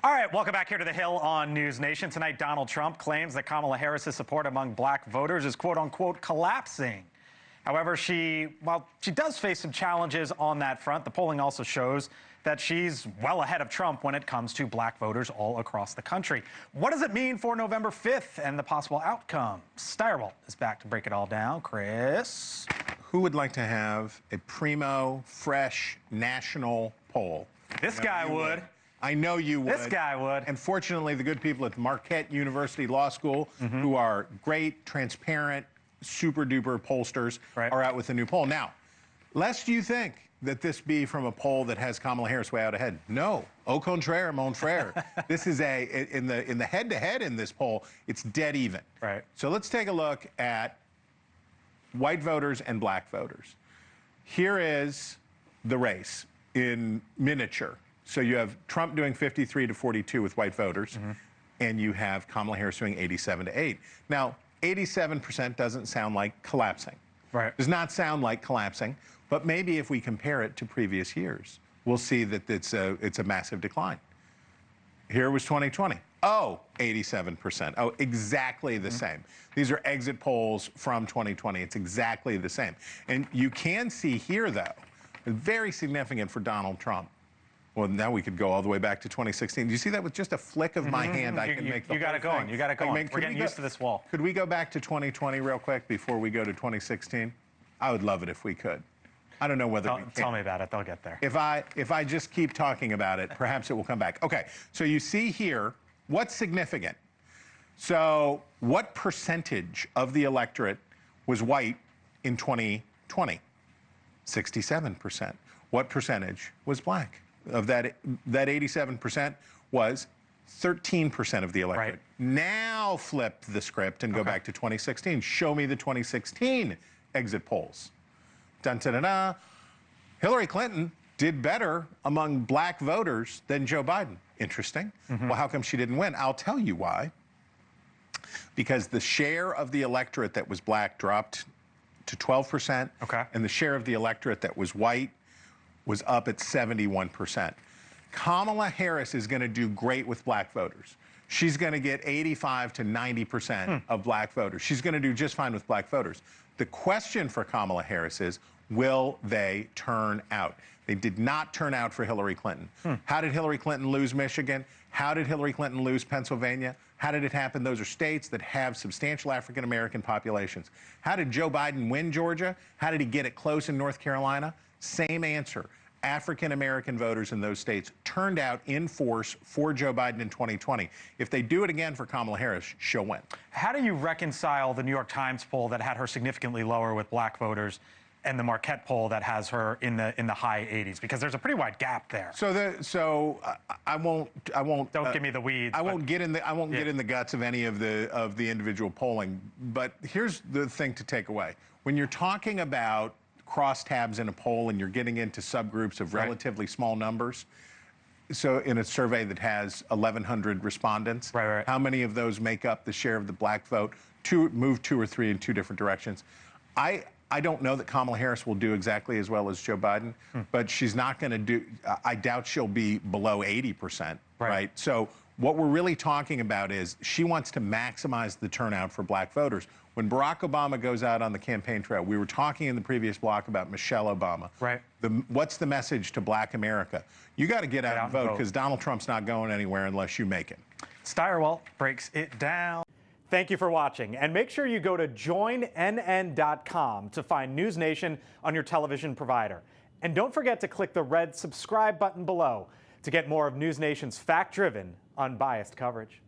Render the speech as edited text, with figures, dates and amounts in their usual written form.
All right, welcome back here to The Hill on News Nation. Tonight, Donald Trump claims that Kamala Harris's support among black voters is quote-unquote collapsing. However, she does face some challenges on that front. The polling also shows that she's well ahead of Trump when it comes to black voters all across the country. What does it mean for November 5th and the possible outcome? Stirewalt is back to break it all down. Chris? Who would like to have a primo, fresh, national poll? This guy would. I know you would. This guy would. And fortunately, the good people at Marquette University Law School, who are great, transparent, super-duper pollsters, are out with a new poll. Now, lest you think that this be from a poll that has Kamala Harris way out ahead. No. Au contraire, mon frère. This is in the head-to-head in this poll, it's dead even. Right. So let's take a look at white voters and black voters. Here is the race in miniature. So you have Trump doing 53 to 42 with white voters, and you have Kamala Harris doing 87 to 8. Now, 87% doesn't sound like collapsing. Right. Does not sound like collapsing, but maybe if we compare it to previous years, we'll see that it's a massive decline. Here was 2020. Oh, 87%. Oh, exactly the same. These are exit polls from 2020. It's exactly the same. And you can see here, though, very significant for Donald Trump. Well, now we could go all the way back to 2016. Do you see that with just a flick of my hand, I can make the whole thing? You got it going. You got it going. We're getting used to this wall. Could we go back to 2020 real quick before we go to 2016? I would love it if we could. I don't know whether we can. Tell me about it. They'll get there. If I just keep talking about it, perhaps it will come back. Okay, so you see here, what's significant? So what percentage of the electorate was white in 2020? 67%. What percentage was black? Of that 87% was 13% of the electorate. Right. Now flip the script and go back to 2016. Show me the 2016 exit polls. Dun, dun, dun, dun. Hillary Clinton did better among black voters than Joe Biden. Interesting. Well, how come she didn't win? I'll tell you why. Because the share of the electorate that was black dropped to 12%, and the share of the electorate that was white was up at 71%. Kamala Harris is going to do great with black voters. She's going to get 85 to 90% of black voters. She's going to do just fine with black voters. The question for Kamala Harris is, will they turn out? They did not turn out for Hillary Clinton. How did Hillary Clinton lose Michigan? How did Hillary Clinton lose Pennsylvania? How did it happen? Those are states that have substantial African-American populations. How did Joe Biden win Georgia? How did he get it close in North Carolina? Same answer. African-American voters in those states turned out in force for Joe Biden in 2020. If they do it again for Kamala Harris, she'll win. How do you reconcile the New York Times poll that had her significantly lower with black voters and the Marquette poll that has her in the high 80s? Because there's a pretty wide gap there. So I won't. Don't give me the weeds. I won't get in the guts of any of the individual polling. But here's the thing to take away: when you're talking about crosstabs in a poll and you're getting into subgroups of relatively small numbers. So in a survey that has 1,100 respondents, how many of those make up the share of the black vote? Move 2 or 3 in 2 different directions. I don't know that Kamala Harris will do exactly as well as Joe Biden, but she's not going to do, I doubt she'll be below 80%, right? So what we're really talking about is she wants to maximize the turnout for black voters. When Barack Obama goes out on the campaign trail, we were talking in the previous block about Michelle Obama. What's the message to black America? You got to get out and vote because Donald Trump's not going anywhere unless you make it. Stirewalt breaks it down. Thank you for watching, and make sure you go to joinnn.com to find News Nation on your television provider. And don't forget to click the red subscribe button below to get more of News Nation's fact-driven, unbiased coverage.